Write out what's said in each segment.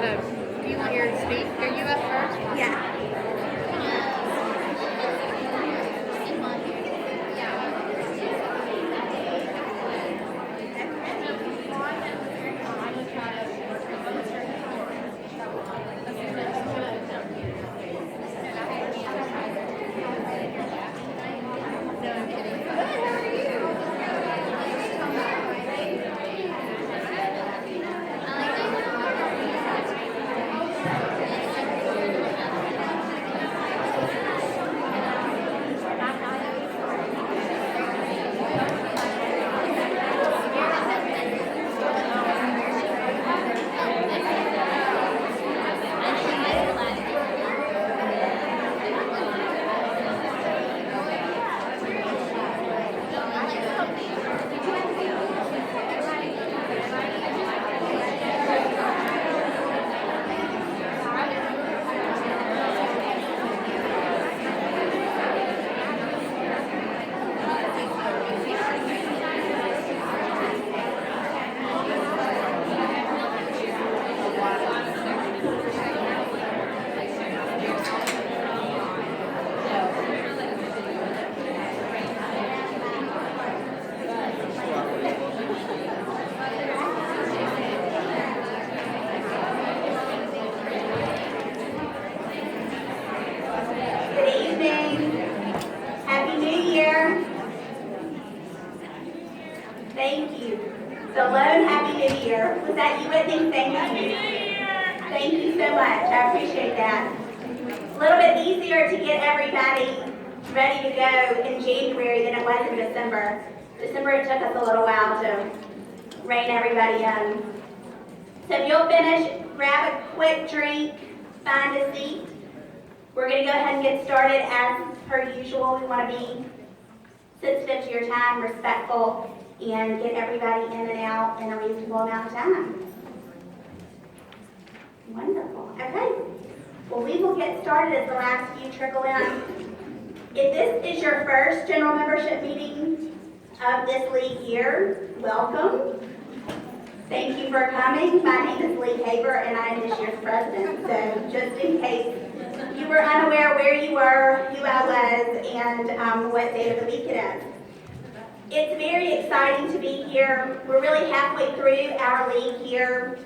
do you want your speak? Are you up first? Yeah. Thank you. Salone, Happy New Year. Was that you, Whitney? Thank you. Thank you so much. I appreciate that. A little bit easier to get everybody ready to go in January than it was in December. December, it took us a little while to rein everybody in. So if you'll finish, grab a quick drink, find a seat. We're going to go ahead and get started as per usual. We want to be sensitive to your time, respectful, and get everybody in and out in a reasonable amount of time. Wonderful. Okay. Well, we will get started as the last few trickle in. If this is your first general membership meeting of this league year, welcome. Thank you for coming. My name is Lee Haber, and I am this year's president. So just in case you were unaware where you were, who I was, and what day of the week it is. It's very exciting to be here. We're really halfway through our league year.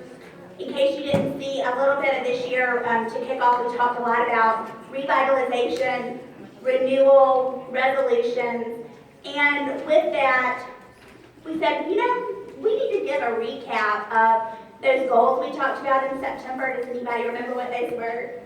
In case you didn't see a little bit of this year, to kick off, we talked a lot about revitalization, renewal, resolutions, and with that, we said, we need to give a recap of those goals we talked about in September. Does anybody remember what those were?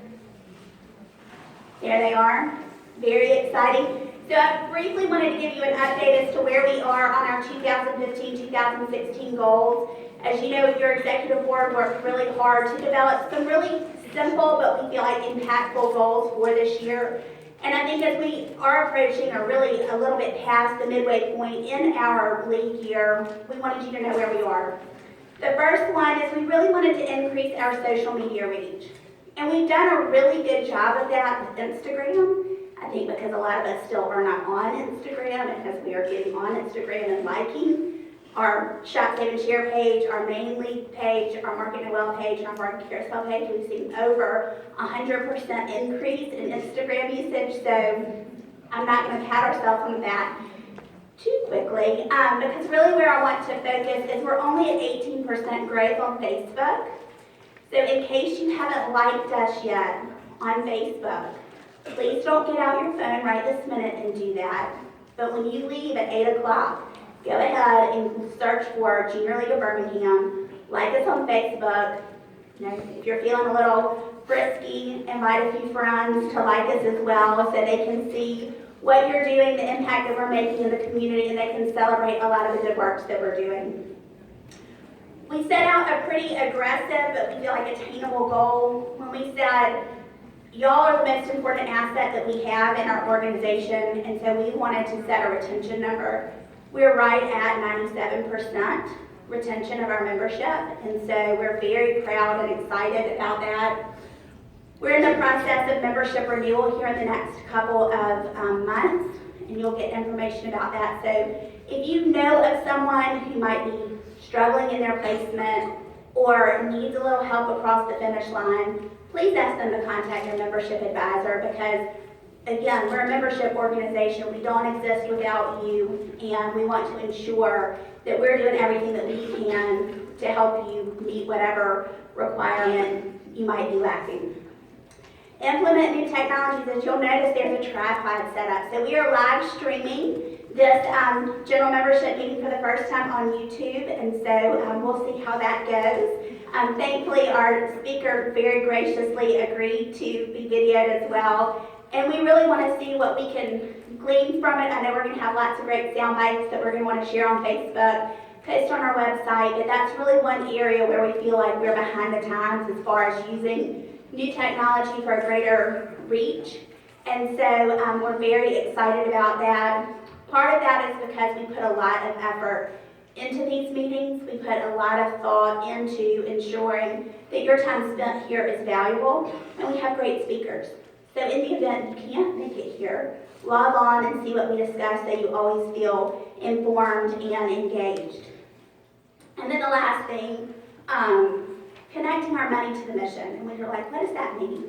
There they are. Very exciting. So I briefly wanted to give you an update as to where we are on our 2015-2016 goals. As you know, your executive board worked really hard to develop some really simple but we feel like impactful goals for this year. And I think as we are approaching or really a little bit past the midway point in our league year, we wanted you to know where we are. The first one is we really wanted to increase our social media reach. And we've done a really good job of that with Instagram. I think because a lot of us still are not on Instagram, and as we are getting on Instagram and liking our Shop, Save, and Share page, our main league page, our Market and Well page, and our Market Carousel page, we've seen over 100% increase in Instagram usage. So I'm not going to pat ourselves on the back too quickly, because really where I want to focus is we're only at 18% growth on Facebook. So in case you haven't liked us yet on Facebook, please don't get out your phone right this minute and do that. But when you leave at 8 o'clock, go ahead and search for Junior League of Birmingham. Like us on Facebook. If you're feeling a little frisky, invite a few friends to like us as well so they can see what you're doing, the impact that we're making in the community, and they can celebrate a lot of the good works that we're doing. We set out a pretty aggressive, but we feel like attainable goal when we said, y'all are the most important asset that we have in our organization, and so we wanted to set a retention number. We're right at 97% retention of our membership, and so we're very proud and excited about that. We're in the process of membership renewal here in the next couple of months, and you'll get information about that. So if you know of someone who might be struggling in their placement, or needs a little help across the finish line, please ask them to contact their membership advisor because, again, we're a membership organization. We don't exist without you, and we want to ensure that we're doing everything that we can to help you meet whatever requirement you might be lacking. Implement new technologies. As you'll notice, there's a tripod set up. So we are live streaming this general membership meeting for the first time on YouTube, and so we'll see how that goes. Thankfully, our speaker very graciously agreed to be videoed as well, and we really want to see what we can glean from it. I know we're going to have lots of great sound bites that we're going to want to share on Facebook, post on our website, but that's really one area where we feel like we're behind the times as far as using new technology for a greater reach, and so we're very excited about that. Part of that is because we put a lot of effort into these meetings. We put a lot of thought into ensuring that your time spent here is valuable, and we have great speakers. So in the event you can't make it here, log on and see what we discuss so you always feel informed and engaged. And then the last thing, connecting our money to the mission. And we were like, what does that mean?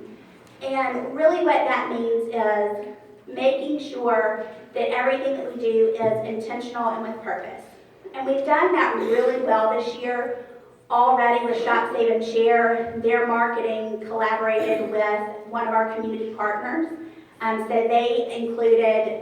And really what that means is making sure that everything that we do is intentional and with purpose. And we've done that really well this year already with Shop, Save, and Share. Their marketing collaborated with one of our community partners. So they included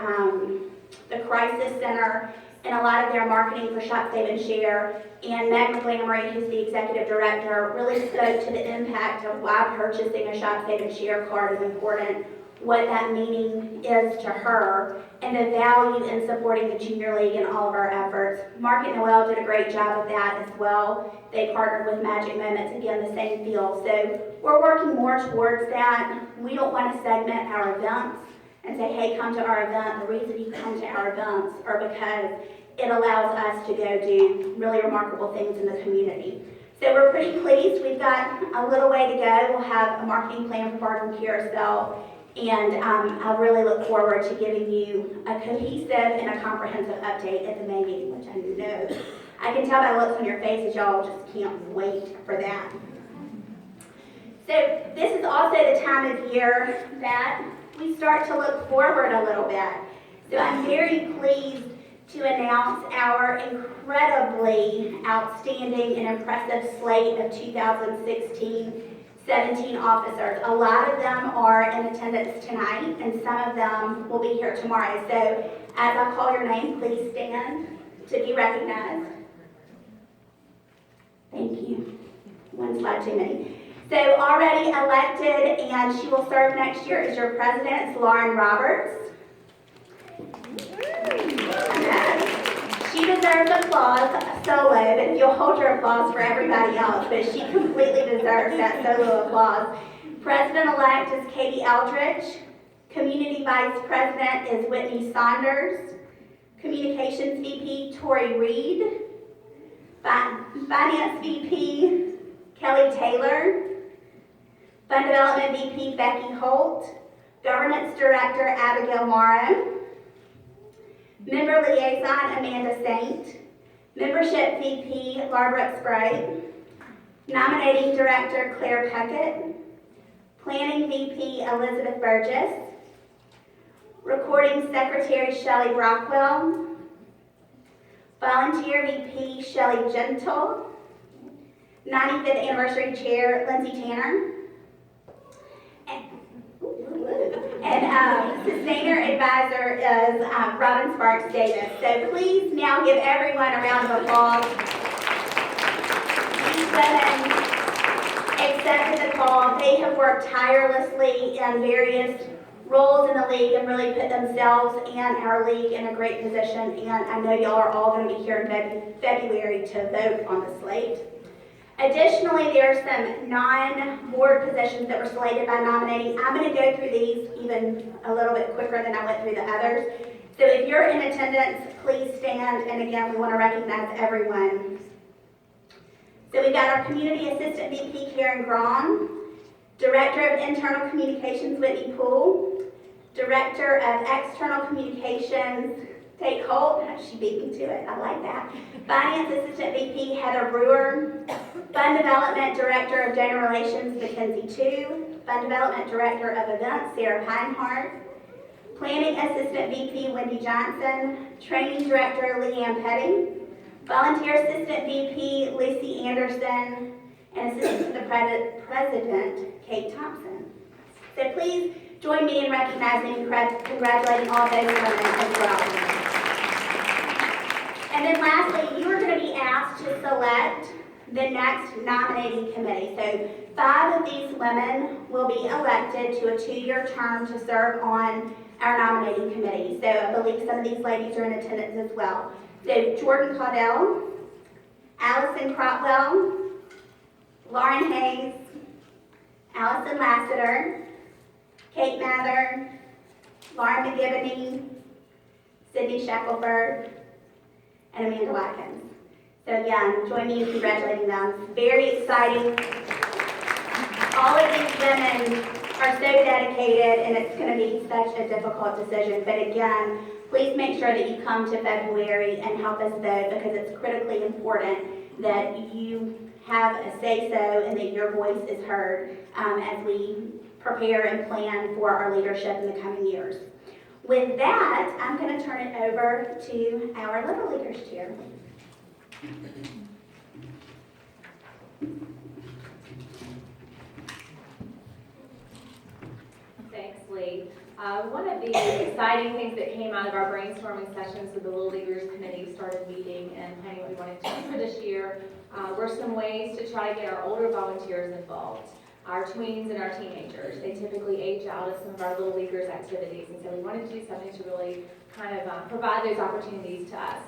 the Crisis Center in a lot of their marketing for Shop, Save, and Share. And Meg McGlamory, who's the executive director, really spoke to the impact of why purchasing a Shop, Save, and Share card is important, what that meaning is to her, and the value in supporting the Junior League and all of our efforts. Mark and Noel did a great job of that as well. They partnered with Magic Moments, again, the same feel. So we're working more towards that. We don't want to segment our events and say, hey, come to our event. The reason you come to our events are because it allows us to go do really remarkable things in the community. So we're pretty pleased. We've got a little way to go. We'll have a marketing plan for Barton Carousel, and I really look forward to giving you a cohesive and a comprehensive update at the May meeting, which I know I can tell by the looks on your faces, y'all just can't wait for that. So this is also the time of year that we start to look forward a little bit. So I'm very pleased to announce our incredibly outstanding and impressive slate of 2016-17 officers. A lot of them are in attendance tonight, and some of them will be here tomorrow. So as I call your name, please stand to be recognized. Thank you. One slide too many. So already elected, and she will serve next year as your president, is Lauren Roberts. She deserves applause solo, but if you'll hold your applause for everybody else, but she completely deserves that solo applause. President-elect is Katie Eldridge. Community Vice President is Whitney Saunders. Communications VP, Tori Reed. Finance VP, Kelly Taylor. Fund Development VP, Becky Holt. Governance Director, Abigail Morrow. Member Liaison, Amanda Saint. Membership VP, Barbara Sprite. Nominating Director, Claire Puckett. Planning VP, Elizabeth Burgess. Recording Secretary, Shelley Brockwell. Volunteer VP, Shelley Gentle. 95th Anniversary Chair, Lindsay Tanner. And Sustainer Advisor is Robin Sparks Davis. So please now give everyone a round of applause. These women accepted the call. They have worked tirelessly in various roles in the league and really put themselves and our league in a great position. And I know y'all are all going to be here in February to vote on the slate. Additionally, there are some non-board positions that were slated by nominating. I'm going to go through these even a little bit quicker than I went through the others. So if you're in attendance, please stand. And again, we want to recognize everyone. So we've got our Community Assistant VP, Karen Braun. Director of Internal Communications, Whitney Poole. Director of External Communications, Tate Holt. She beat me to it. I like that. Finance Assistant VP, Heather Brewer. Fund Development Director of Donor Relations, Mackenzie Tu. Fund Development Director of Events, Sarah Pinehart. Planning Assistant VP, Wendy Johnson. Training Director, Leanne Petty. Volunteer Assistant VP, Lucy Anderson. And Assistant to the President, Kate Thompson. So please join me in recognizing and congratulating all those women as well. And then lastly, you are going to be asked to select the next nominating committee. So 5 of these women will be elected to a 2-year term to serve on our nominating committee. So I believe some of these ladies are in attendance as well. So Jordan Caudell, Allison Cropwell, Lauren Hayes, Allison Lassiter, Kate Mather, Lauren McGivney, Sydney Shackelford, and Amanda Watkins. So again, join me in congratulating them. It's very exciting. All of these women are so dedicated, and it's going to be such a difficult decision. But again, please make sure that you come to February and help us vote, because it's critically important that you have a say-so and that your voice is heard as we prepare and plan for our leadership in the coming years. With that, I'm going to turn it over to our Little Leaguers chair. Thanks, Lee. One of the exciting things that came out of our brainstorming sessions with the Little Leaguers Committee started meeting and planning what we wanted to do for this year were some ways to try to get our older volunteers involved. Our tweens and our teenagers, they typically age out of some of our Little Leaguers activities, and so we wanted to do something to really kind of provide those opportunities to us.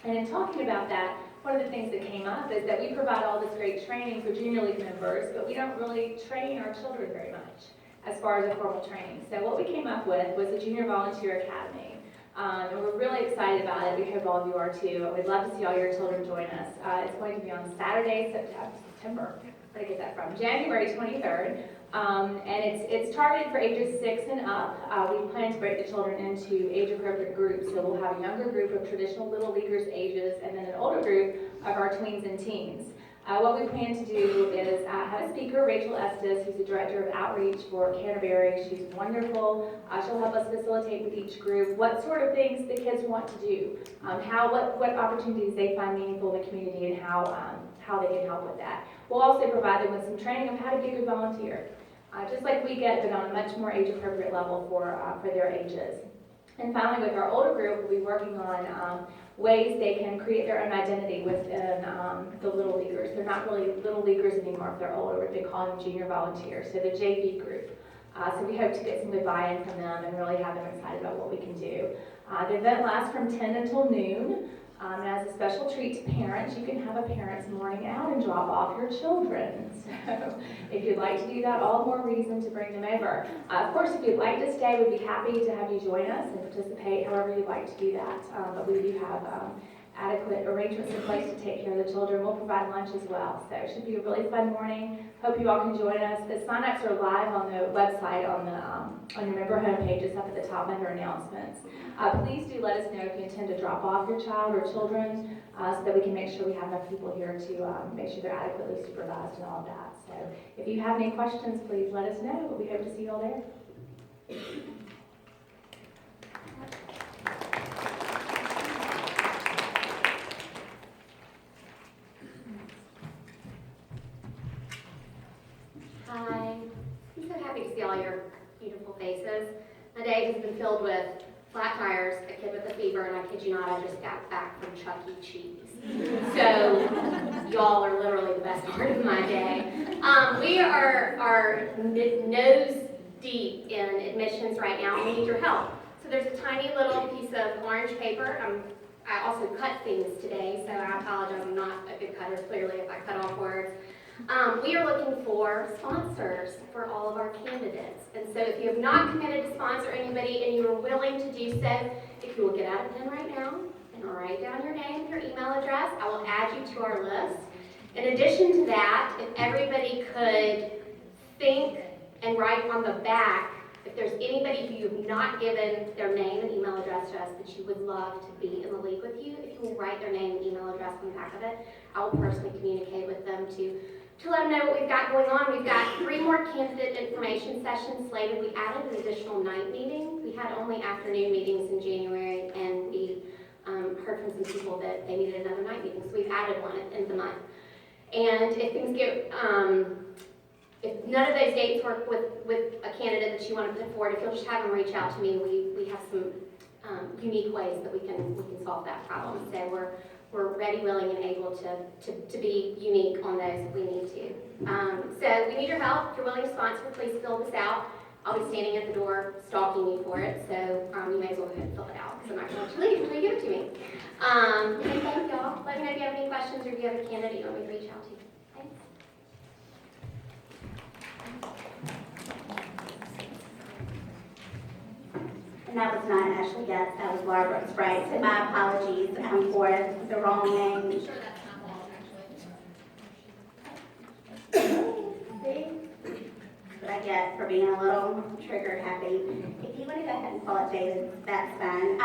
And in talking about that, one of the things that came up is that we provide all this great training for junior league members, but we don't really train our children very much as far as a formal training. So what we came up with was the Junior Volunteer Academy. And we're really excited about it. We hope all of you are too. And we'd love to see all your children join us. It's going to be on Saturday, September. Where did I get that from? January 23rd. And it's targeted for ages 6 and up. We plan to break the children into age-appropriate groups. So we'll have a younger group of traditional Little Leaguers ages, and then an older group of our tweens and teens. What we plan to do is have a speaker, Rachel Estes, who's the Director of Outreach for Canterbury. She's wonderful. She'll help us facilitate with each group what sort of things the kids want to do, what opportunities they find meaningful in the community, and how they can help with that. We'll also provide them with some training of how to be a good volunteer, just like we get, but on a much more age-appropriate level for their ages. And finally, with our older group, we'll be working on ways they can create their own identity within the Little Leaguers. They're not really Little Leaguers anymore if they're older. They call them junior volunteers, so the JV group. So we hope to get some good buy-in from them and really have them excited about what we can do. The event lasts from 10 until noon. And as a special treat to parents, you can have a parents' morning out and drop off your children. So if you'd like to do that, all the more reason to bring them over. Of course, if you'd like to stay, we'd be happy to have you join us and participate however you'd like to do that. But we do have adequate arrangements in place to take care of the children. We'll provide lunch as well. So it should be a really fun morning. Hope you all can join us. The sign-ups are live on the website on your member homepage. It's up at the top under announcements. Please do let us know if you intend to drop off your child or children so that we can make sure we have enough people here to make sure they're adequately supervised and all of that. So if you have any questions, please let us know. But we hope to see you all there. Hi. I'm so happy to see all your beautiful faces. My day has been filled with flat tires, a kid with a fever, and I kid you not, I just got back from Chuck E. Cheese. So y'all are literally the best part of my day. We are nose deep in admissions right now, and we need your help. So there's a tiny little piece of orange paper. I also cut things today, so I apologize. I'm not a good cutter, clearly, if I cut off words. We are looking for sponsors for all of our candidates. And so if you have not committed to sponsor anybody and you are willing to do so, if you will get out a pen right now and write down your name and your email address, I will add you to our list. In addition to that, if everybody could think and write on the back, if there's anybody who you have not given their name and email address to us that you would love to be in the league with you, if you will write their name and email address on the back of it, I will personally communicate with them to let them know what we've got going on. We've got 3 more candidate information sessions slated. We added an additional night meeting. We had only afternoon meetings in January, and we heard from some people that they needed another night meeting, so we've added one at the end of the month. And if things get, if none of those dates work with a candidate that you want to put forward, if you'll just have them reach out to me, we have some unique ways that we can solve that problem. So we're ready, willing, and able to be unique on those if we need to. So we need your help. If you're willing to sponsor, please fill this out. I'll be standing at the door stalking you for it, so you may as well go ahead and fill it out, because I'm not going to let you leave until you give it to me. And thank y'all. Let me know if you have any questions or if you have a candidate you want me to reach out to. Thanks. And that was not Ashley Getz, that was Laura Brooks Bright. So my apologies for the wrong name. I'm sure that's not Walsh, actually. See? What I get for being a little trigger happy. If you want to go ahead and call it David, that's fine.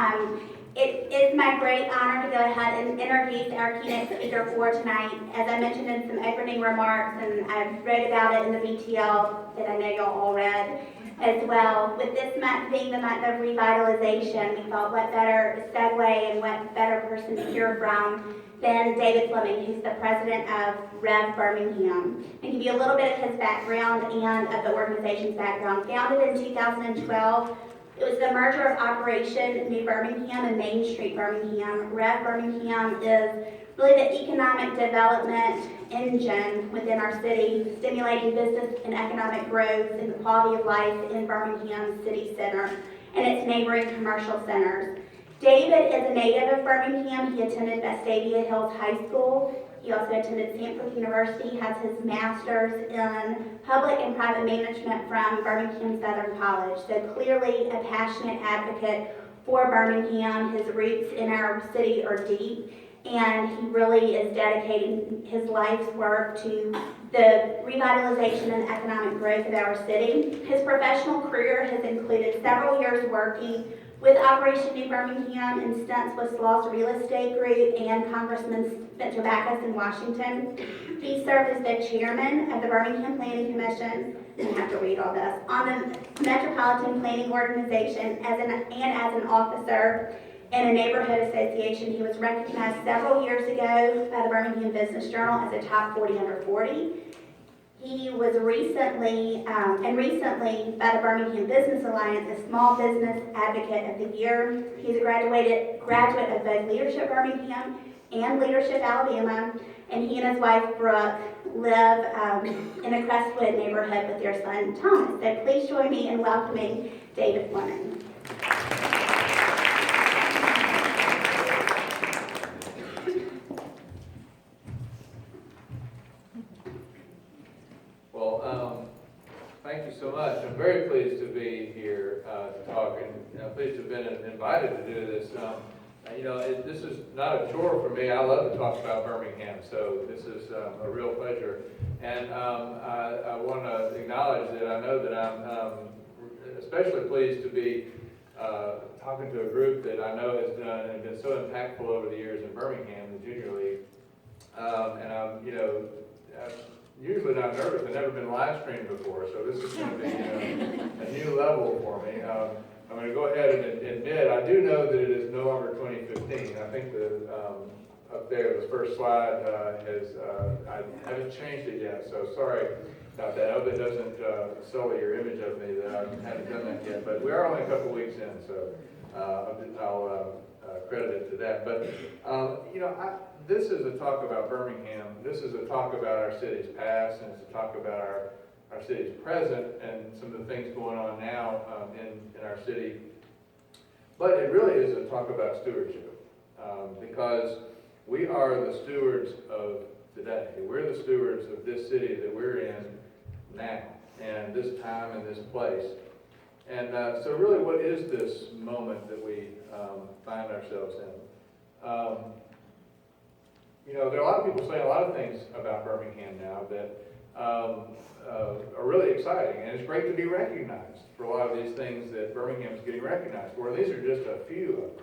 It is my great honor to go ahead and introduce our keynote speaker for tonight. As I mentioned in some opening remarks, and I've read about it in the VTL that I know y'all all read as well. With this month being the month of revitalization, we thought what better segue and what better person to hear from than David Fleming, who's the president of Rev Birmingham, and give you a little bit of his background and of the organization's background. Founded in 2012, it was the merger of Operation New Birmingham and Main Street Birmingham. Rev Birmingham is really the economic development engine within our city, stimulating business and economic growth and the quality of life in Birmingham City Center and its neighboring commercial centers. David is a native of Birmingham. He attended Vestavia Hills High School. He also attended Stanford University, has his master's in public and private management from Birmingham Southern College. So clearly a passionate advocate for Birmingham. His roots in our city are deep, and he really is dedicating his life's work to the revitalization and economic growth of our city. His professional career has included several years working with Operation New Birmingham and stunts with Sloss Real Estate Group and Congressman Spencer Backus in Washington. He served as the chairman of the Birmingham Planning Commission, and I have to read all this, on the Metropolitan Planning Organization and as an officer in a neighborhood association. He was recognized several years ago by the Birmingham Business Journal as a top 40 under 40. He was recently by the Birmingham Business Alliance, a Small Business Advocate of the Year. He's a graduate of both Leadership Birmingham and Leadership Alabama, and he and his wife Brooke live in a Crestwood neighborhood with their son Thomas. So please join me in welcoming David Fleming. Thank you so much. I'm very pleased to be here to talk, and pleased to have been invited to do this. This is not a chore for me. I love to talk about Birmingham, so this is a real pleasure. And I want to acknowledge that I know that I'm especially pleased to be talking to a group that I know has done and been so impactful over the years in Birmingham, the Junior League. And I'm usually not nervous. I've never been live streamed before, so this is going to be a new level for me. I'm going to go ahead and admit I do know that it is no longer 2015. I think the up there, the first slide I haven't changed it yet, so sorry about that. I hope it doesn't sully your image of me that I haven't done that yet. But we are only a couple weeks in, so I'll credit it to that. But this is a talk about Birmingham. This is a talk about our city's past, and it's a talk about our city's present and some of the things going on now in our city. But it really is a talk about stewardship, because we are the stewards of today. We're the stewards of this city that we're in now, and this time and this place. And so really, what is this moment that we find ourselves in? There are a lot of people saying a lot of things about Birmingham now that are really exciting, and it's great to be recognized for a lot of these things that Birmingham's getting recognized for. These are just a few of them.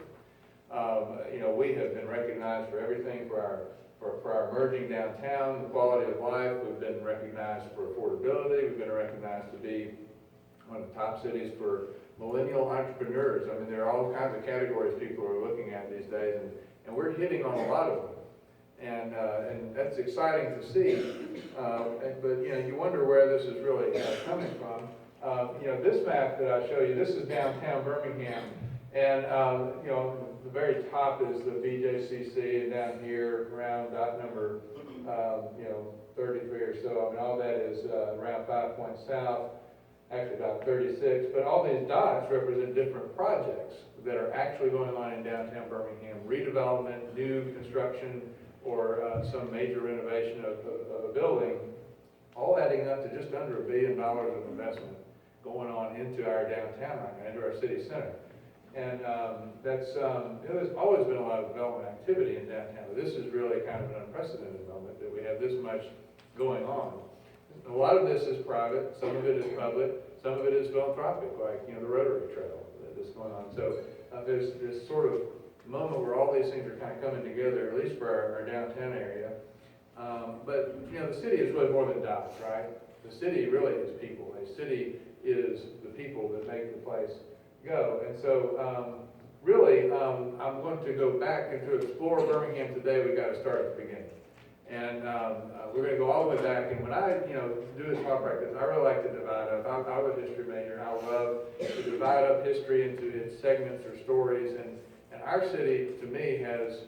We have been recognized for everything, for for our emerging downtown, the quality of life. We've been recognized for affordability. We've been recognized to be one of the top cities for millennial entrepreneurs. I mean, there are all kinds of categories people are looking at these days, and we're hitting on a lot of them. And that's exciting to see. But, you know, you wonder where this is really coming from. You know, this map that I show you, this is downtown Birmingham. And, you know, the very top is the BJCC, and down here around dot number, you know, 33 or so. I mean, all that is around 5 points south, actually about 36. But all these dots represent different projects that are actually going on in downtown Birmingham. Redevelopment, new construction, or some major renovation of a building, all adding up to just under $1 billion of investment going on into our downtown right now, into our city center. And that's, you know, there's always been a lot of development activity in downtown, but this is really kind of an unprecedented moment that we have this much going on. A lot of this is private, some of it is public, some of it is philanthropic, like, you know, the Rotary Trail that's going on. So there's this sort of moment where all these things are kind of coming together, at least for our downtown area. But, you know, the city is really more than dots, right? The city really is people. A city is the people that make the place go. And so, really, I'm going to go back and to explore Birmingham today. We've got to start at the beginning. And we're going to go all the way back. And when I, you know, do this talk practice, I really like to divide up. I'm a history major, and I love to divide up history into its segments or stories. And our city, to me, has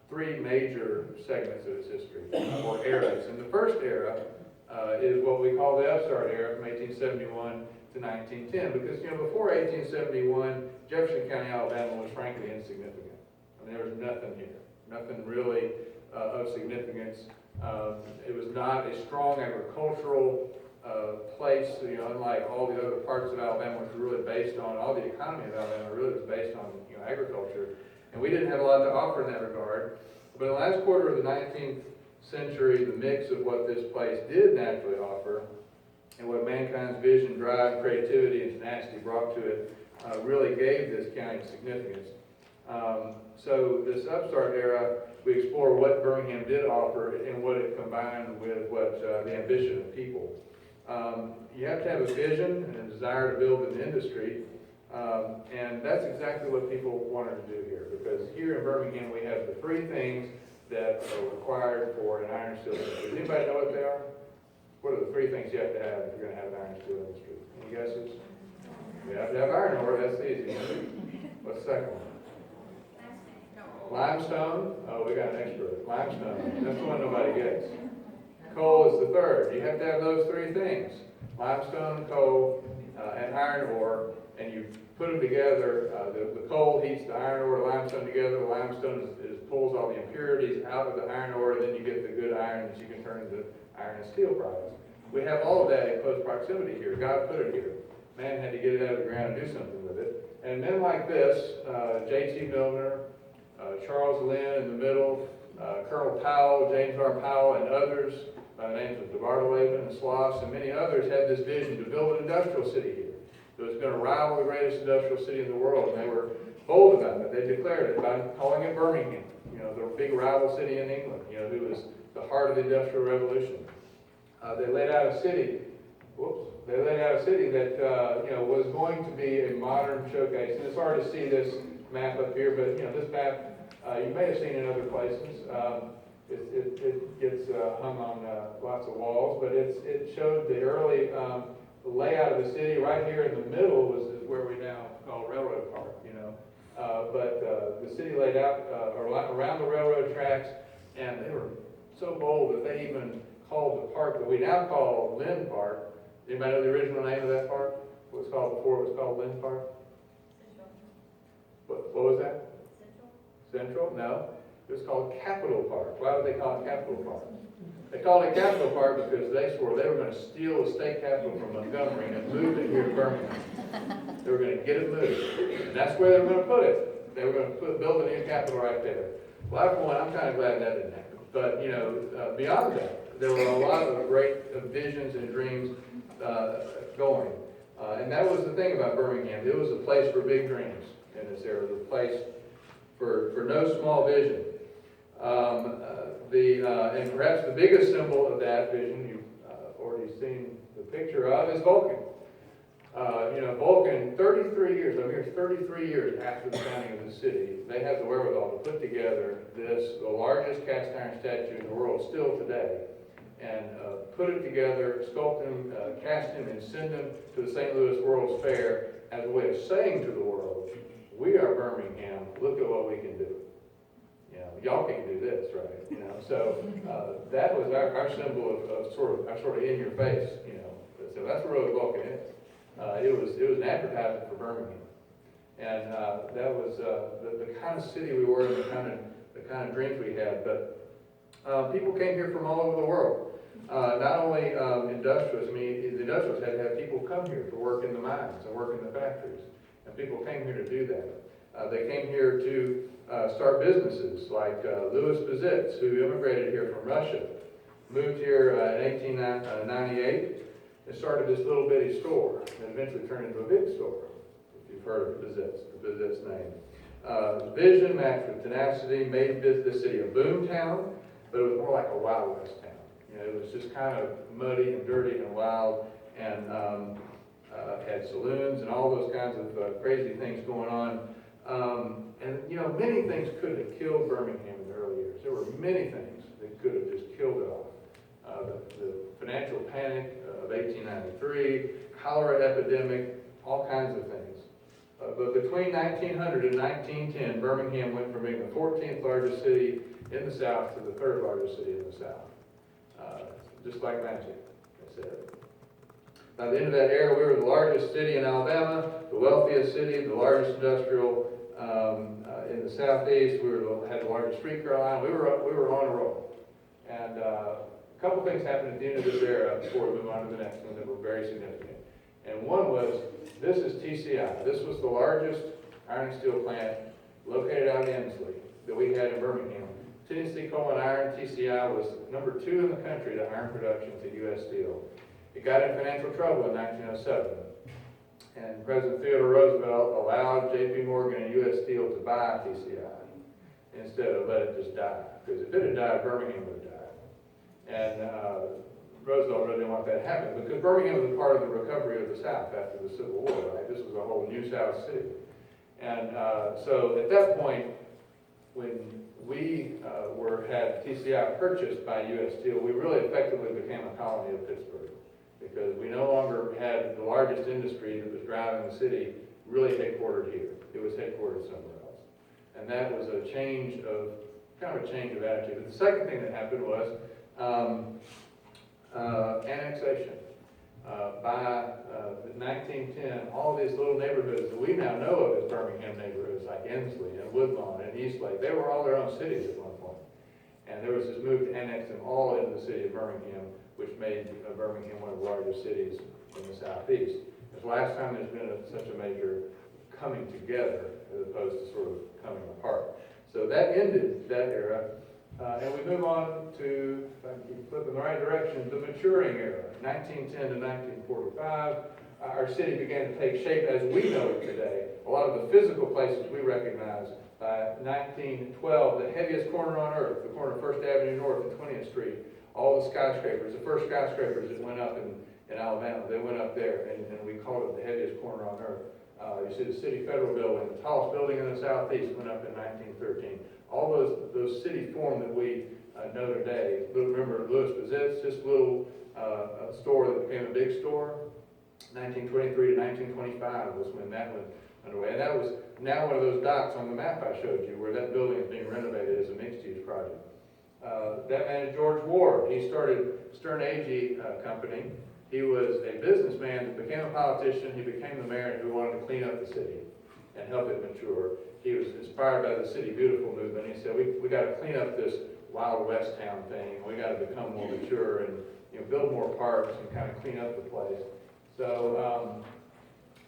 three major segments of its history, or eras. And the first era is what we call the Upstart era, from 1871 to 1910. Because, you know, before 1871, Jefferson County, Alabama was frankly insignificant. I mean, there was nothing here, nothing really of significance. It was not a strong agricultural place, you know, unlike all the other parts of Alabama, which were really based on, all the economy of Alabama really was based on, you know, agriculture. And we didn't have a lot to offer in that regard. But in the last quarter of the 19th century, the mix of what this place did naturally offer and what mankind's vision, drive, creativity, and tenacity brought to it really gave this county significance. So this Upstart era, we explore what Birmingham did offer and what it combined with what the ambition of people. You have to have a vision and a desire to build an industry, and that's exactly what people wanted to do here, because here in Birmingham we have the three things that are required for an iron and steel industry. Does anybody know what they are? What are the three things you have to have if you're going to have an iron and steel industry? Any guesses? You have to have iron ore, that's easy. What's the second one? Limestone. Oh, we got an expert. Limestone. That's the one nobody gets. Coal is the third. You have to have those three things. Limestone, coal, and iron ore. And you put them together. The coal heats the iron ore, the limestone together. The limestone pulls all the impurities out of the iron ore. And then you get the good iron that you can turn into iron and steel products. We have all of that in close proximity here. God put it here. Man had to get it out of the ground and do something with it. And men like this, J.T. Milner, Charles Lynn in the middle, Colonel Powell, James R. Powell, and others by the names of DeBartolome and Sloss, and many others had this vision to build an industrial city here. It was going to rival the greatest industrial city in the world, and they were bold about it. They declared it by calling it Birmingham, you know, the big rival city in England, you know, who was the heart of the Industrial Revolution. They laid out a city, that, you know, was going to be a modern showcase. And it's hard to see this map up here, but, you know, this map, you may have seen in other places. It gets hung on lots of walls, but it showed the early layout of the city. Right here in the middle is where we now call Railroad Park, you know. But the city laid out around the railroad tracks, and they were so bold that they even called the park that we now call Lynn Park. Anybody know the original name of that park? What it was called before it was called Lynn Park? What was that? Central? No. It was called Capitol Park. Why would they call it Capitol Park? They called it Capitol Park because they swore they were going to steal the state capitol from Montgomery and move it here to Birmingham. They were going to get it moved. And that's where they were going to put it. They were going to build a new capitol right there. Well, for one, I'm kind of glad that didn't happen. But, you know, beyond that, there were a lot of great visions and dreams going. And that was the thing about Birmingham. It was a place for big dreams in this era. It was a place for no small vision. And perhaps the biggest symbol of that vision you've already seen the picture of is Vulcan. Vulcan, 33 years, I'm here 33 years after the founding of the city, they had the wherewithal to put together the largest cast iron statue in the world still today, and put it together, sculpt him, cast him, and send him to the St. Louis World's Fair as a way of saying to the world, we are Birmingham, look at what we can do. Y'all can't do this, right? So that was our symbol of sort of in your face, So that's what Rose Vulcan is. It was an advertisement for Birmingham, and that was the kind of city we were, and the kind of dreams we had. But people came here from all over the world. Not only industrialists. I mean, the industrialists had to have people come here to work in the mines and work in the factories, and people came here to do that. They came here to start businesses, like Louis Bazitz, who immigrated here from Russia, moved here in 1898. They started this little bitty store and eventually turned into a big store, if you've heard of the Bazitz name. Vision matched with tenacity made this city a boom town, but it was more like a Wild West town. It was just kind of muddy and dirty and wild, and had saloons and all those kinds of crazy things going on. Many things could have killed Birmingham in the early years. There were many things that could have just killed it off. The financial panic of 1893, cholera epidemic, all kinds of things. But between 1900 and 1910, Birmingham went from being the 14th largest city in the South to the 3rd largest city in the South. Just like magic, they said. By the end of that era, we were the largest city in Alabama, the wealthiest city, the largest industrial in the Southeast. We had the largest streetcar line. We were on a roll. And a couple things happened at the end of this era before we move on to the next one that were very significant. And one was, this is TCI. This was the largest iron and steel plant located out in Ensley that we had in Birmingham. Tennessee Coal and Iron, TCI, was number 2 in the country to iron production to U.S. Steel. It got in financial trouble in 1907. And President Theodore Roosevelt allowed J.P. Morgan and U.S. Steel to buy TCI instead of let it just die. Because if it had died, Birmingham would have died. And Roosevelt really didn't want that to happen, because Birmingham was a part of the recovery of the South after the Civil War, right? This was a whole new South city. And so at that point, when we had TCI purchased by U.S. Steel, we really effectively became a colony of Pittsburgh, because we no longer had the largest industry that was driving the city really headquartered here. It was headquartered somewhere else. And that was a change of attitude. But the second thing that happened was annexation. By 1910, all these little neighborhoods that we now know of as Birmingham neighborhoods, like Ensley and Woodlawn and Eastlake, they were all their own cities at one point. And there was this move to annex them all into the city of Birmingham, which made Birmingham one of the largest cities in the Southeast. It's the last time there's been such a major coming together as opposed to sort of coming apart. So that ended that era. And we move on to, if I can keep flipping the right direction, the maturing era, 1910 to 1945. Our city began to take shape as we know it today. A lot of the physical places we recognize. By 1912, the heaviest corner on earth, the corner of 1st Avenue North and 20th Street, all the skyscrapers, the first skyscrapers that went up in Alabama, they went up there, and we called it the heaviest corner on earth. You see the City Federal Building, the tallest building in the Southeast, went up in 1913. All those city form that we know today. Remember Louis Bazitz, this little store that became a big store? 1923 to 1925 was when that went underway. And that was now one of those dots on the map I showed you where that building is being renovated as a mixed-use project. That man is George Ward. He started Stern Agee Company. He was a businessman that became a politician. He became the mayor who wanted to clean up the city and help it mature. He was inspired by the City Beautiful movement. He said, we got to clean up this Wild West town thing. We got to become more mature and build more parks and kind of clean up the place. So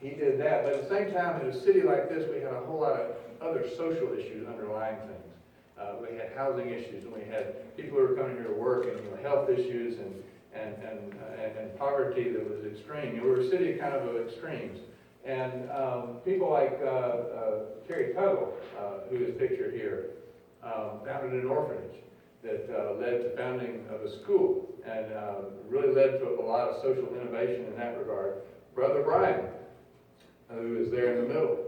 he did that. But at the same time, in a city like this, we had a whole lot of other social issues underlying things. We had housing issues, and we had people who were coming here to work, and health issues, and poverty that was extreme. We were a city kind of extremes. And people like Terry Tuttle, who is pictured here, founded an orphanage. that led to founding of a school and really led to a lot of social innovation in that regard. Brother Brian, who is there in the middle.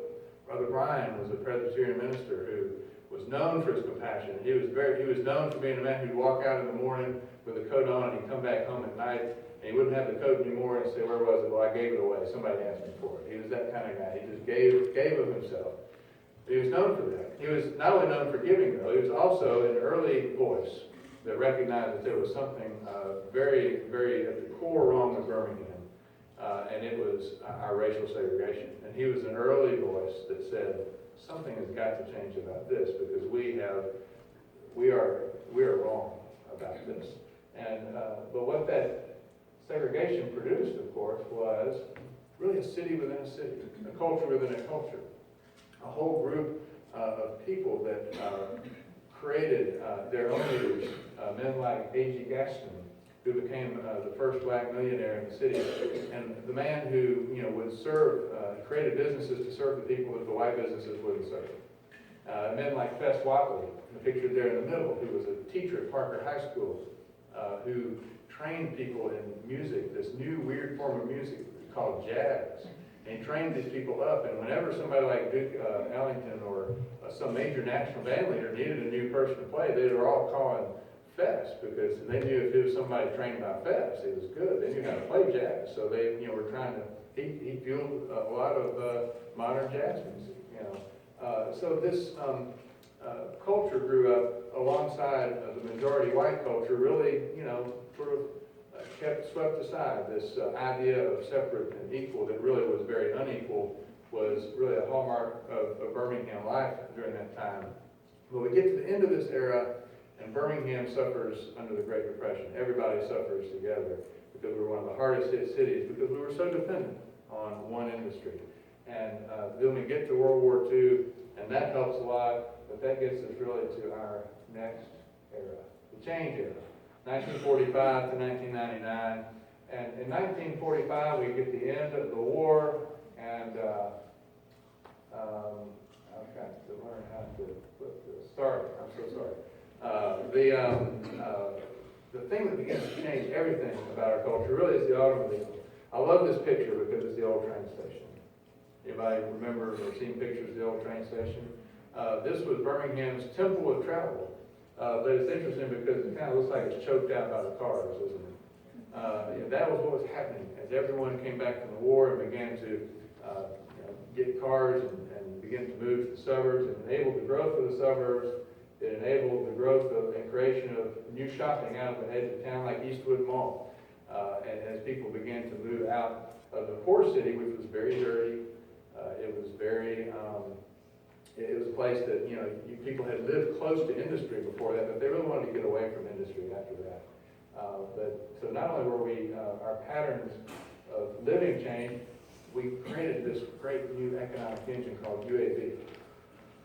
Brother Brian was a Presbyterian minister who was known for his compassion. He was known for being a man who'd walk out in the morning with a coat on and he'd come back home at night and he wouldn't have the coat anymore and say, "Where was it?" "Well, I gave it away. Somebody asked me for it." He was that kind of guy. He just gave of himself. He was known for that. He was not only known for giving, though, he was also an early voice that recognized that there was something very, very at the core wrong with Birmingham, and it was our racial segregation. And he was an early voice that said, something has got to change about this because we are wrong about this. And but what that segregation produced, of course, was really a city within a city, a culture within a culture, a whole group of people that created their own leaders, men like A.G. Gaston, who became the first black millionaire in the city, and the man who would serve, created businesses to serve the people that the white businesses wouldn't serve. Men like Fess Watley, pictured there in the middle, who was a teacher at Parker High School, who trained people in music, this new weird form of music called jazz. And he trained these people up, and whenever somebody like Duke Ellington or some major national band leader needed a new person to play, they were all calling Fess, because they knew if it was somebody trained by Fess, he was good. They knew how to play jazz, so they were trying to. He fueled a lot of modern jazz music. So this culture grew up alongside the majority white culture. Really, sort of kept swept aside. This idea of separate and equal that really was very unequal was really a hallmark of Birmingham life during that time. But we get to the end of this era, and Birmingham suffers under the Great Depression. Everybody suffers together because we were one of the hardest hit cities because we were so dependent on one industry. And then we get to World War II, and that helps a lot, but that gets us really to our next era, the change era, 1945 to 1999. And in 1945, we get the end of the war, and I've got to learn how to put this. Sorry, I'm so sorry. The thing that begins to change everything about our culture really is the automobile. I love this picture because it's the old train station. Anybody remember or seen pictures of the old train station? This was Birmingham's Temple of Travel. But it's interesting because it kind of looks like it's choked out by the cars, isn't it? That was what was happening as everyone came back from the war and began to get cars and begin to move to the suburbs. It enabled the growth of the suburbs. It enabled the growth and creation of new shopping out of the edge of town like Eastwood Mall. And as people began to move out of the core city, which was very dirty, it was a place that, people had lived close to industry before that, but they really wanted to get away from industry after that. So not only were our patterns of living changed, we created this great new economic engine called UAB.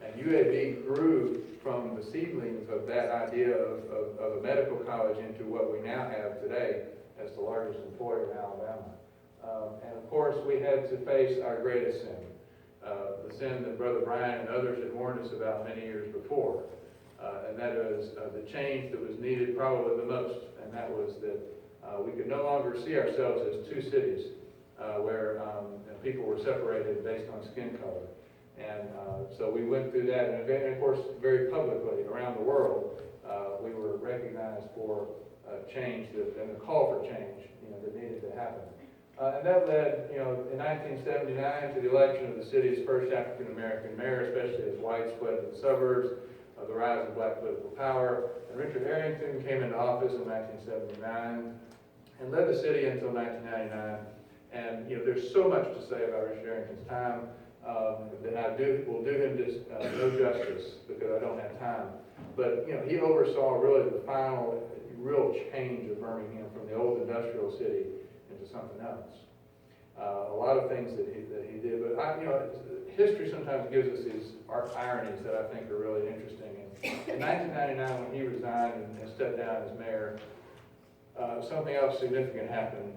And UAB grew from the seedlings of that idea of a medical college into what we now have today as the largest employer in Alabama. And of course, we had to face our greatest sin, the sin that Brother Brian and others had warned us about many years before. And that was the change that was needed probably the most. And that was that we could no longer see ourselves as two cities where people were separated based on skin color. And so we went through that, and of course, very publicly around the world, we were recognized for change and the call for change, that needed to happen. And that led, in 1979 to the election of the city's first African-American mayor, especially as whites fled to the suburbs, the rise of black political power. And Richard Arrington came into office in 1979 and led the city until 1999. And, there's so much to say about Richard Arrington's time. That I will do him just no justice because I don't have time. But he oversaw really the final real change of Birmingham from the old industrial city into something else. A lot of things that he did, but history sometimes gives us these ironies that I think are really interesting. And in 1999, when he resigned and stepped down as mayor, something else significant happened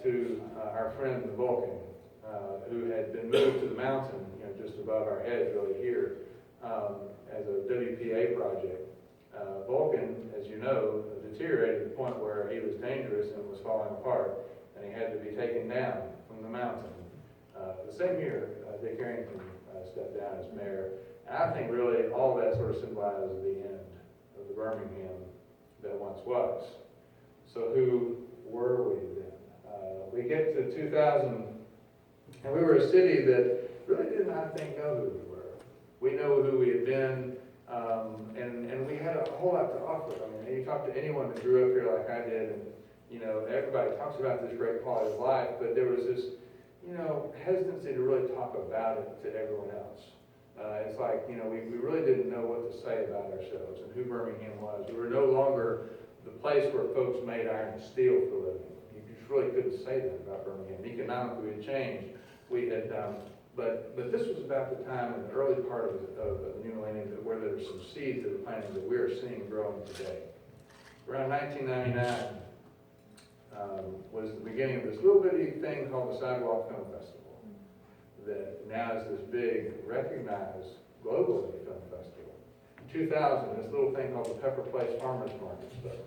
to our friend the Vulcan. Who had been moved to the mountain, just above our heads, really here, as a WPA project. Vulcan, as you know, deteriorated to the point where he was dangerous and was falling apart, and he had to be taken down from the mountain. The same year, Dick Harrington stepped down as mayor. And I think really all that sort of symbolizes the end of the Birmingham that once was. So who were we then? We get to 2000, and we were a city that really didn't, I think, know who we were. We know who we had been, and we had a whole lot to offer. I mean, you talk to anyone that grew up here like I did, and you know, everybody talks about this great quality of life, but there was this, you know, hesitancy to really talk about it to everyone else. It's like, you know, we really didn't know what to say about ourselves and who Birmingham was. We were no longer the place where folks made iron and steel for a living. You just really couldn't say that about Birmingham. Economically, we had changed. We had, but this was about the time in the early part of the new millennium where there were some seeds that were planted that we are seeing growing today. Around 1999 was the beginning of this little bitty thing called the Sidewalk Film Festival, that now is this big, recognized, globally film festival. In 2000, this little thing called the Pepper Place Farmers Market started,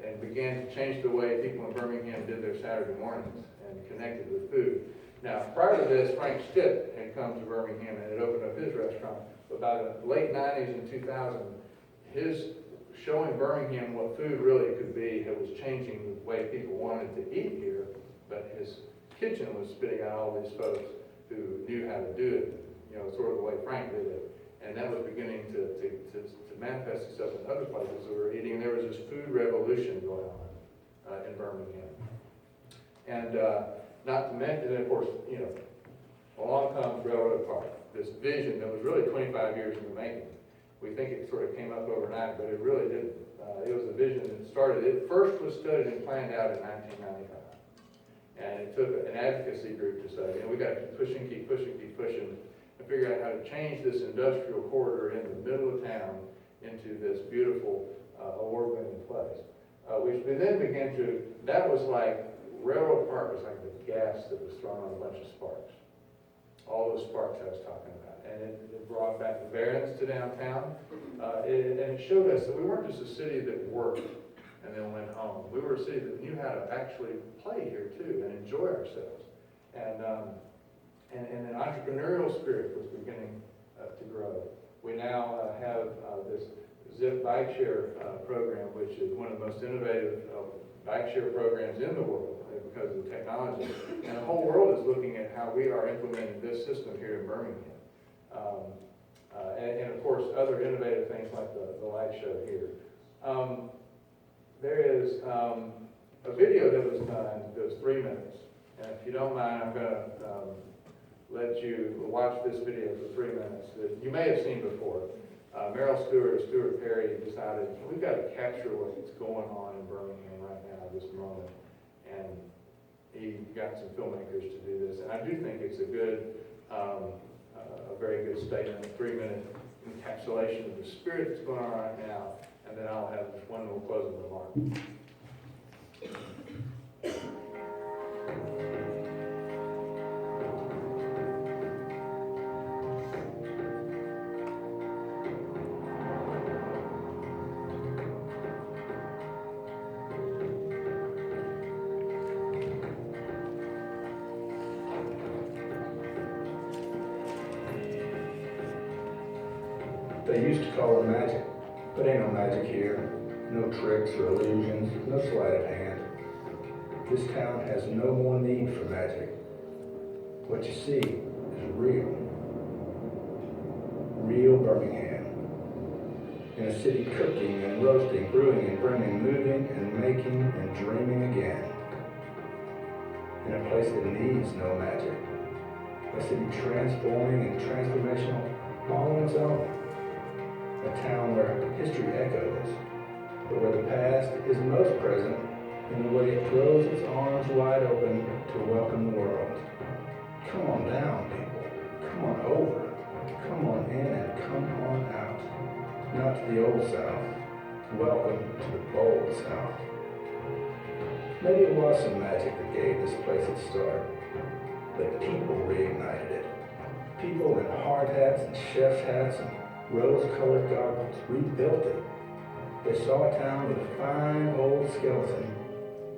and began to change the way people in Birmingham did their Saturday mornings and connected with food. Now, prior to this, Frank Stitt had come to Birmingham and had opened up his restaurant. But by the late 90s and 2000, his showing Birmingham what food really could be, it was changing the way people wanted to eat here, but his kitchen was spitting out all these folks who knew how to do it, you know, sort of the way Frank did it. And that was beginning to manifest itself in other places that were eating. There was this food revolution going on in Birmingham. And not to mention, and of course, you know, along comes Railroad Park, this vision that was really 25 years in the making. We think it sort of came up overnight, but it really didn't. It was a vision that started. It first was studied and planned out in 1995. And it took an advocacy group to say, you know, we got to keep pushing, and figure out how to change this industrial corridor in the middle of town into this beautiful award-winning place. Which we then began to, that was like, Railroad Park was like the gas that was thrown on a bunch of sparks. All those sparks I was talking about. And it brought back the Barons to downtown. And it showed us that we weren't just a city that worked and then went home. We were a city that knew how to actually play here too and enjoy ourselves. And an entrepreneurial spirit was beginning to grow. We now have this Zip bike share program, which is one of the most innovative bike share programs in the world because of the technology. And the whole world is looking at how we are implementing this system here in Birmingham. And of course, other innovative things like the light show here. There is a video that was done that was 3 minutes. And if you don't mind, I'm going to let you watch this video for 3 minutes that you may have seen before. Meryl Stewart or Stuart Perry decided, we've got to capture what's going on in Birmingham right now at this moment. And he got some filmmakers to do this. And I do think it's a good, a very good statement, a 3-minute encapsulation of the spirit that's going on right now. And then I'll have one little closing remark. They used to call it magic, but ain't no magic here. No tricks or illusions, no sleight of hand. This town has no more need for magic. What you see is real. Real Birmingham. In a city cooking and roasting, brewing and brimming, moving and making and dreaming again. In a place that needs no magic. A city transforming and transformational all on its own. A town where history echoes, but where the past is most present in the way it throws its arms wide open to welcome the world. Come on down, people. Come on over. Come on in and come on out. Not to the old South. Welcome to the bold South. Maybe it was some magic that gave this place its start, but people reignited it. People in hard hats and chef's hats and rose-colored goggles, rebuilt it. They saw a town with a fine old skeleton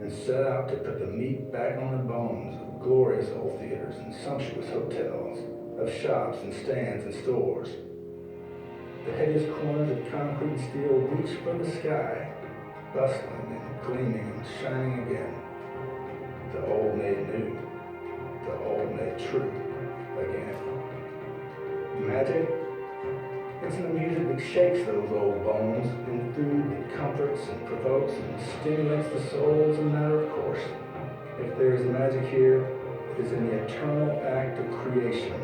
and set out to put the meat back on the bones of glorious old theaters and sumptuous hotels, of shops and stands and stores. The heaviest corners of concrete and steel reached for the sky, bustling and gleaming and shining again. The old made new, the old made true again. Magic? It's in the music that shakes those old bones, in food that comforts and provokes and stimulates the soul as a matter of course. If there is magic here, it is in the eternal act of creation,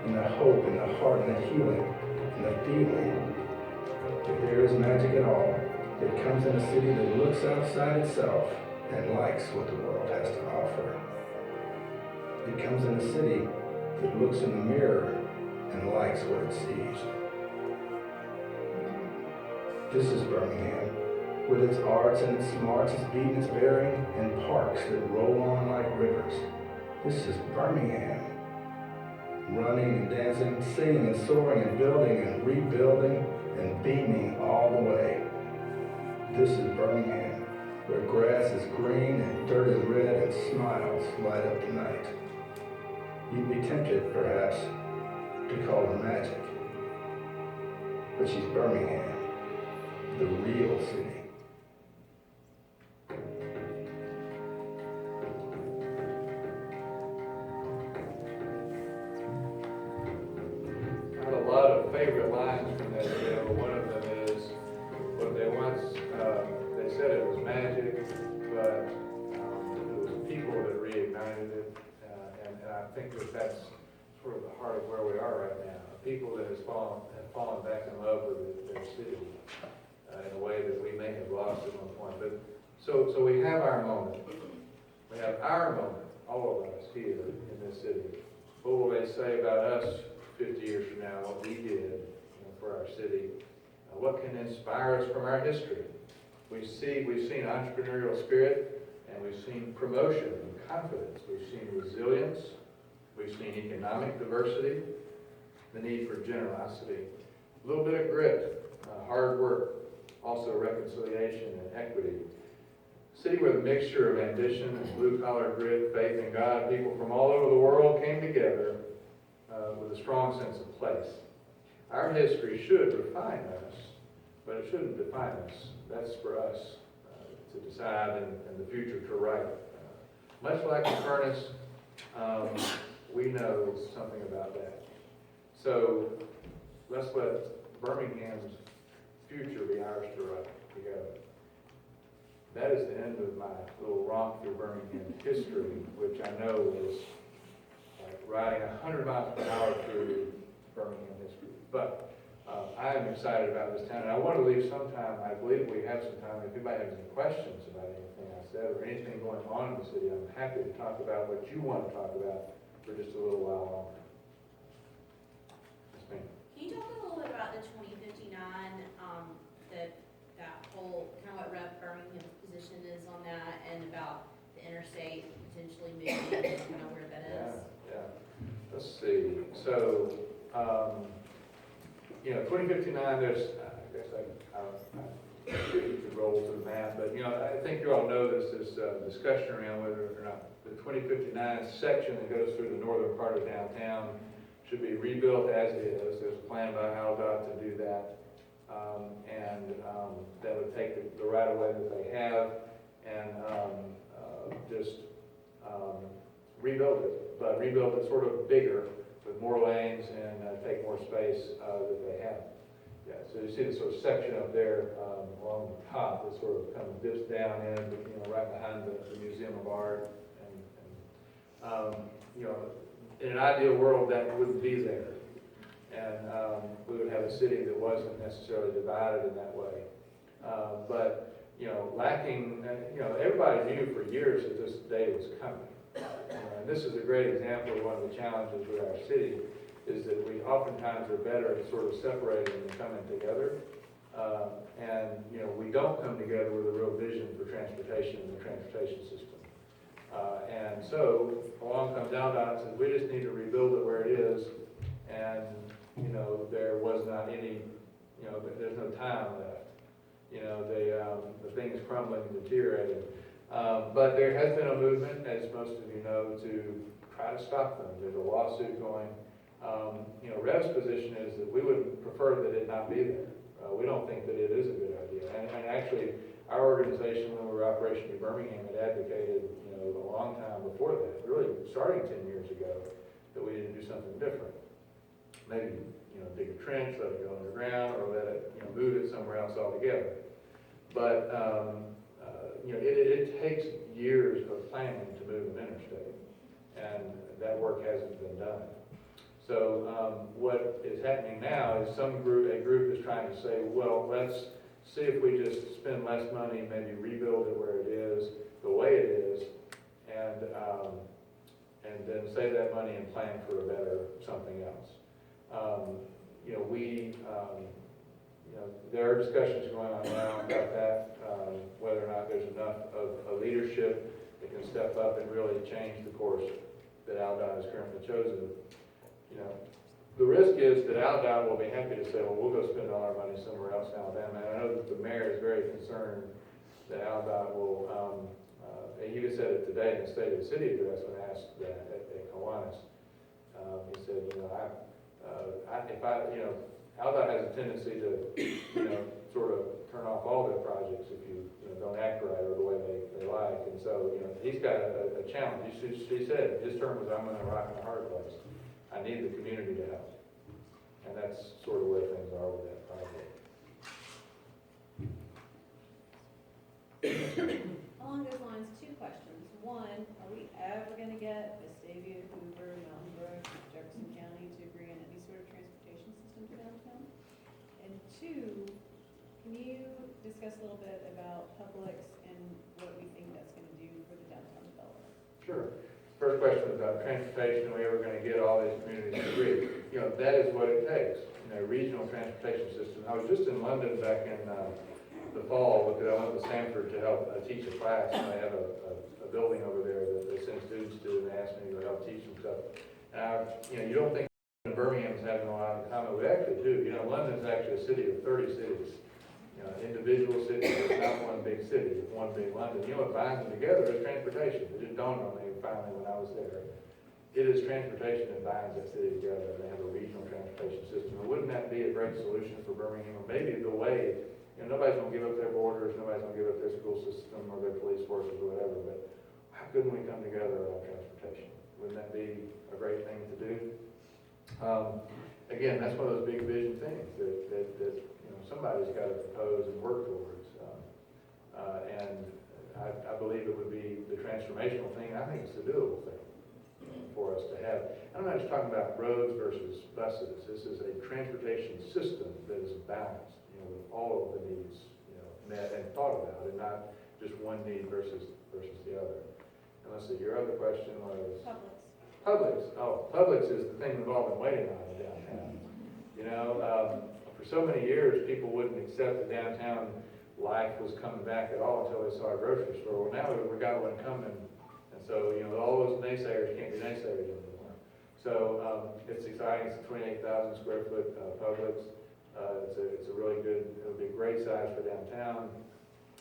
in the hope, in the heart, in the healing, in the feeling. If there is magic at all, it comes in a city that looks outside itself and likes what the world has to offer. It comes in a city that looks in the mirror and likes what it sees. This is Birmingham, with its arts and its smarts, its beat and its bearing, and parks that roll on like rivers. This is Birmingham, running and dancing, singing and soaring and building and rebuilding and beaming all the way. This is Birmingham, where grass is green and dirt is red and smiles light up the night. You'd be tempted, perhaps, to call her magic, but she's Birmingham, the real city. I have a lot of favorite lines from that video. One of them is, what they once, they said it was magic, but it was people that reignited it. And I think that that's sort of the heart of where we are right now. People that have fallen back in love with their city in a way that we may have lost at one point. But so we have our moment. We have our moment, all of us here in this city. What will they say about us 50 years from now, what we did for our city? What can inspire us from our history? We've seen entrepreneurial spirit, and we've seen promotion and confidence. We've seen resilience. We've seen economic diversity, the need for generosity, a little bit of grit, hard work, also reconciliation and equity. A city with a mixture of ambition and blue-collar grit, faith in God. People from all over the world came together with a strong sense of place. Our history should refine us, but it shouldn't define us. That's for us to decide and the future to write. Much like the furnace, we know something about that. So let's let Birmingham's future be ours to write together. That is the end of my little romp through Birmingham history, which I know is like riding 100 miles per hour through Birmingham history. But I am excited about this town, and I want to leave some time. I believe we have some time. If anybody has any questions about anything I said or anything going on in the city, I'm happy to talk about what you want to talk about for just a little while longer. Yes, ma'am. Can you talk a little bit about the 2059, that whole, kind of what Rev Birmingham's position is on that, and about the interstate potentially moving, and kind of where that is? Yeah. Let's see. So, 2059, there's, I guess I could roll to the map, but, I think you all know there's this discussion around whether or not the 2059 section that goes through the northern part of downtown should be rebuilt as is. There's a plan by AlDOT to do that. That would take the right of way that they have and just rebuild it, but rebuild it sort of bigger with more lanes and take more space that they have. Yeah, so you see the sort of section up there along the top that sort of kind of dips down in, right behind the Museum of Art. And in an ideal world, that wouldn't be there. And we would have a city that wasn't necessarily divided in that way. But lacking, everybody knew for years that this day was coming. And this is a great example of one of the challenges with our city, is that we oftentimes are better at sort of separating and coming together. We don't come together with a real vision for transportation and the transportation system. And so along comes AlDOT and says, we just need to rebuild it where it is, and you know, there was not any, you know, there's no time left. You know, the thing is crumbling and deteriorating. But there has been a movement, as most of you know, to try to stop them. There's a lawsuit going. You know, Rev's position is that we would prefer that it not be there. We don't think that it is a good idea. And actually, our organization, when we were operating in Birmingham, had advocated, you know, a long time before that, really starting 10 years ago, that we need to do something different. Maybe, you know, dig a trench, let it go underground, or let it, you know, move it somewhere else altogether. But, you know, it takes years of planning to move an interstate, and that work hasn't been done. So what is happening now is a group is trying to say, well, let's see if we just spend less money, maybe rebuild it where it is, the way it is, and then save that money and plan for a better something else. You know, you know, there are discussions going on now about that, whether or not there's enough of a leadership that can step up and really change the course that Aldott has currently chosen. You know, the risk is that Aldott will be happy to say, well, we'll go spend all our money somewhere else in Alabama. And I know that the mayor is very concerned that Aldott will, he even said it today in the State of the City address when asked that at Kiwanis. He said, you know, you know, Aldott has a tendency to, you know, sort of turn off all their projects if you know, don't act right or the way they like. And so, you know, he's got a challenge. He said his term was, I'm in a rock and a hard place. I need the community to help. And that's sort of where things are with that project. Along those lines, two questions. One, are we ever going to get Vestavia, Hoover, Mountain Brook, Jefferson County to agree on any sort of transportation system for downtown? And two, can you discuss a little bit about Publix and what we think that's going to do for the downtown development? Sure. First question was about transportation. Are we ever going to get all these communities to agree? You know, that is what it takes. You know, regional transportation system. I was just in London back in the fall because I went to Stanford to help teach a class, and they have a building over there that they send students to, and they asked me to help teach them stuff. And you know, you don't think Birmingham is having a lot in common. We actually do. You know, London's actually a city of 30 cities. You know, individual cities. It's not one big city. It's one big London. You know what binds them together is transportation. It just dawned on me finally when I was there. It is transportation that binds that city together. They have a regional transportation system. And wouldn't that be a great solution for Birmingham? Or maybe the way, you know, nobody's going to give up their borders, nobody's going to give up their school system or their police forces or whatever, but how couldn't we come together around transportation? Wouldn't that be a great thing to do? Again, that's one of those big vision things that you know, somebody's got to propose and work towards. And I believe it would be the transformational thing. I think it's the doable thing for us to have. I'm not just talking about roads versus buses. This is a transportation system that is balanced, you know, with all of the needs, you know, met and thought about, and not just one need versus the other. And let's see, your other question was? Publix. Oh, Publix is the thing we've all been waiting on in downtown. You know, for so many years, people wouldn't accept that downtown life was coming back at all until they saw a grocery store. Well, now we got one coming, and so, you know, all those naysayers can't be naysayers anymore. So it's exciting. It's a 28,000 square foot Publix. It's a really good, it'll be a great size for downtown.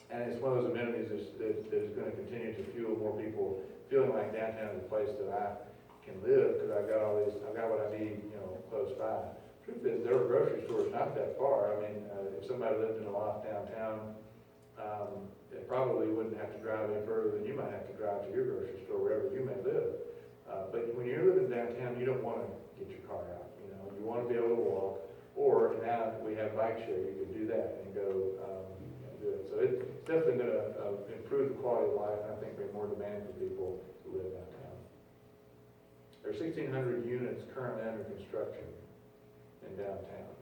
And it's one of those amenities that is going to continue to fuel more people feeling like downtown is a place that I can live because I've got what I need, you know, close by. Truth is, there are grocery stores not that far. I mean, if somebody lived in a loft downtown, they probably wouldn't have to drive any further than you might have to drive to your grocery store, wherever you may live. But when you're living downtown, you don't want to get your car out. You know, you want to be able to walk. Or now we have bike share, you can do that and go do it. So it's definitely going to improve the quality of life, and I think bring more demand for people who live downtown. There are 1,600 units currently under construction in downtown.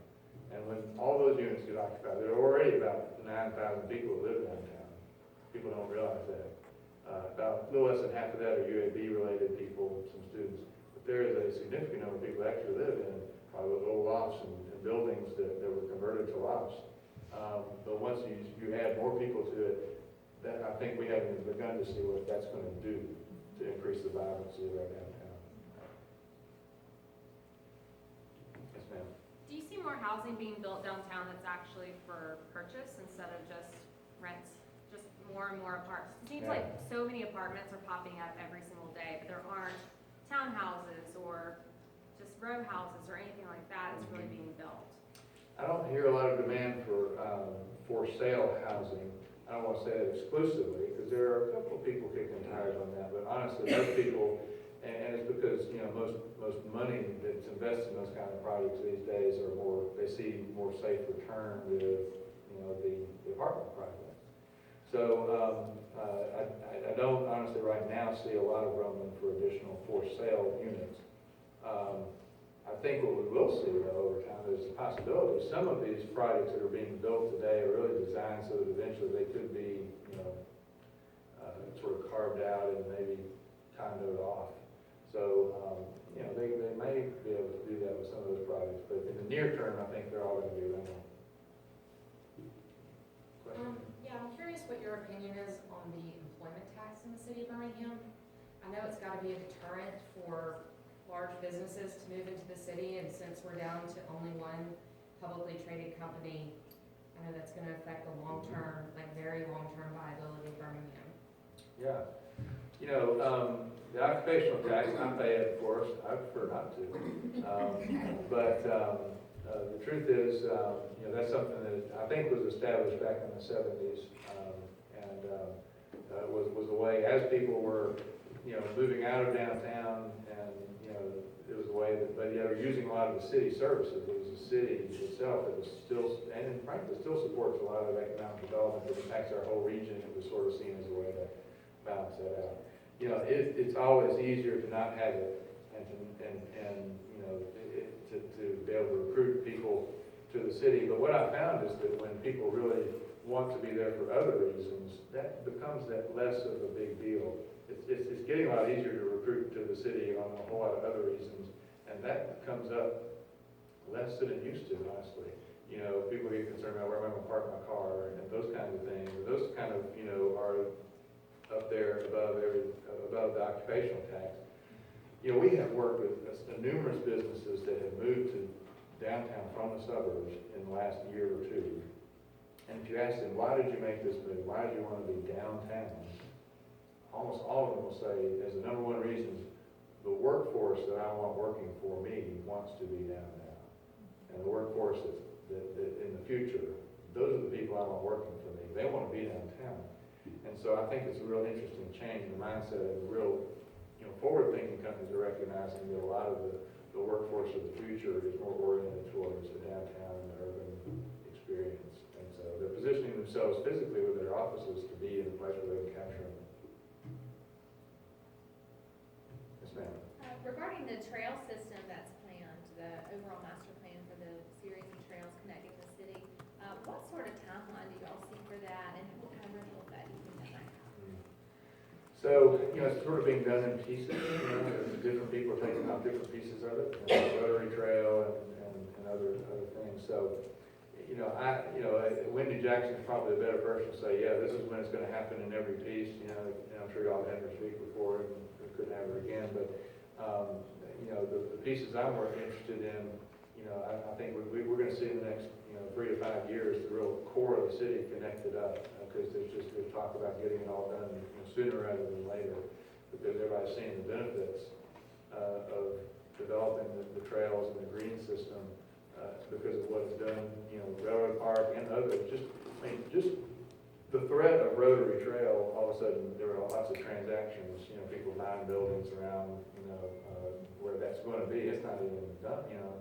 And when all those units get occupied, there are already about 9,000 people who live downtown. People don't realize that. About a little less than half of that are UAB-related people, some students. But there is a significant number of people that actually live in probably those old lofts and buildings that were converted to lofts. But once you add more people to it, that I think we haven't begun to see what that's going to do to increase the vibrancy of our downtown. Yes, ma'am. housing being built downtown that's actually for purchase instead of just rent, just more and more apartments. It seems like so many apartments are popping up every single day, but there aren't townhouses or just row houses or anything like that that's really being built. I don't hear a lot of demand for sale housing. I don't want to say that exclusively, because there are a couple of people kicking tires on that, but honestly, most people, and it's because, you know, most money that's invested in those kind of projects these days are more, they see more safe return with, you know, the apartment projects. So, I don't honestly right now see a lot of rumbling for additional for sale units. I think what we will see though over time is the possibility. Some of these projects that are being built today are really designed so that eventually they could be, you know, sort of carved out and maybe condoed off. So, you know, they may be able to do that with some of those projects, but in the near term, I think they're all going to be rental. Question? Yeah, I'm curious what your opinion is on the employment tax in the city of Birmingham. I know it's got to be a deterrent for large businesses to move into the city, and since we're down to only one publicly traded company, I know that's going to affect the long-term, like very long-term viability of Birmingham. Yeah. You know, the occupational tax, I pay it, of course. I prefer not to. But the truth is, you know, that's something that I think was established back in the 70s, and was a way, as people were, you know, moving out of downtown, and, you know, it was a way that, but yeah, they're using a lot of the city services. It was the city itself that was still, and frankly, still supports a lot of economic development that impacts our whole region. It was sort of seen as a way to balance that out. You know, it's always easier to not have it, and you know, to be able to recruit people to the city. But what I found is that when people really want to be there for other reasons, that becomes that less of a big deal. It's getting a lot easier to recruit to the city on a whole lot of other reasons, and that comes up less than it used to, honestly. You know, people get concerned about where I'm going to park my car and those kinds of things. Those kind of, you know, are up there above the occupational tax. You know, we have worked with numerous businesses that have moved to downtown from the suburbs in the last year or two. And if you ask them, why did you make this move? Why did you want to be downtown? Almost all of them will say, as the number one reason, the workforce that I want working for me wants to be downtown. And the workforce that in the future, those are the people I want working for me. They want to be downtown. And so I think it's a real interesting change in the mindset of the real, you know, forward-thinking companies are recognizing that a lot of the workforce of the future is more oriented towards the downtown and the urban experience. And so they're positioning themselves physically with their offices to be in a place where they can capture them. Yes, ma'am. Regarding the trail system that's planned, the overall master plan for the series of trails connecting the city, what sort of timeline do y'all see for that, and what kind of ripple effect do you think that might have? So, you know, it's sort of being done in pieces, you know, different people are taking on different pieces of it, you know, rotary trail and other things. So, you know, Wendy Jackson is probably a better person to say, yeah, this is when it's going to happen in every piece, you know, and I'm sure y'all had her speak before, and we couldn't have her again, but, you know, the pieces I'm more interested in, you know, I think we're going to see in the next, you know, 3 to 5 years, the real core of the city connected up, because there's talk about getting it all done, you know, sooner rather than later, because everybody's seeing the benefits of developing the trails and the green system because of what it's done, you know, Railroad Park and others. Just the threat of rotary trail, all of a sudden there are lots of transactions, you know, people buying buildings around, you know, where that's going to be. It's not even done, you know,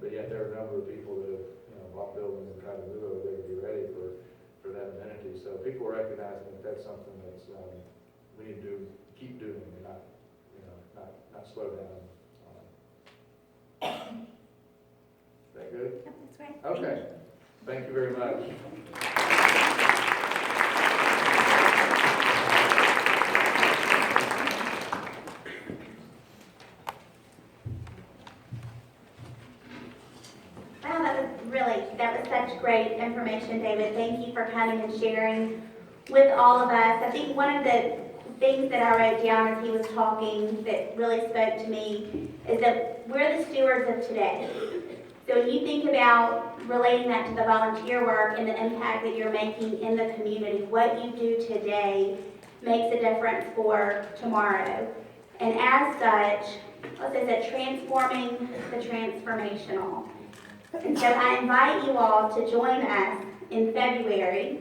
but yet there are a number of people that have, you know, bought buildings and tried to move over there to be ready for that amenity. So people are recognizing that that's something that's we need to keep doing and not, you know, not slow down on it. Is that good? Yep, that's right. Okay. Thank you very much. Wow, that was such great information, David. Thank you for coming and sharing with all of us. I think one of the things that I wrote down as he was talking that really spoke to me is that we're the stewards of today. So when you think about relating that to the volunteer work and the impact that you're making in the community, what you do today makes a difference for tomorrow. And as such, as I said, transforming the transformational. And so I invite you all to join us in February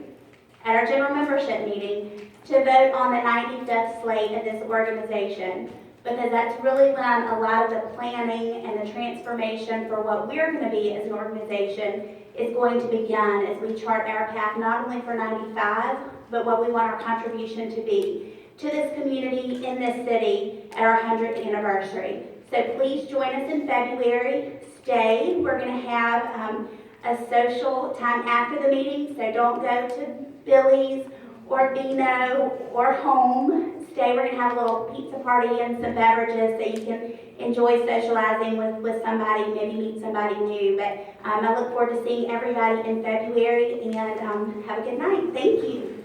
at our general membership meeting to vote on the 95th slate of this organization, because that's really when a lot of the planning and the transformation for what we're going to be as an organization is going to begin as we chart our path not only for 95, but what we want our contribution to be to this community, in this city, at our 100th anniversary. So please join us in February. Stay. We're going to have a social time after the meeting, so don't go to Billy's or Beano or home. Stay. We're going to have a little pizza party and some beverages so you can enjoy socializing with somebody, maybe meet somebody new. But I look forward to seeing everybody in February, and have a good night. Thank you.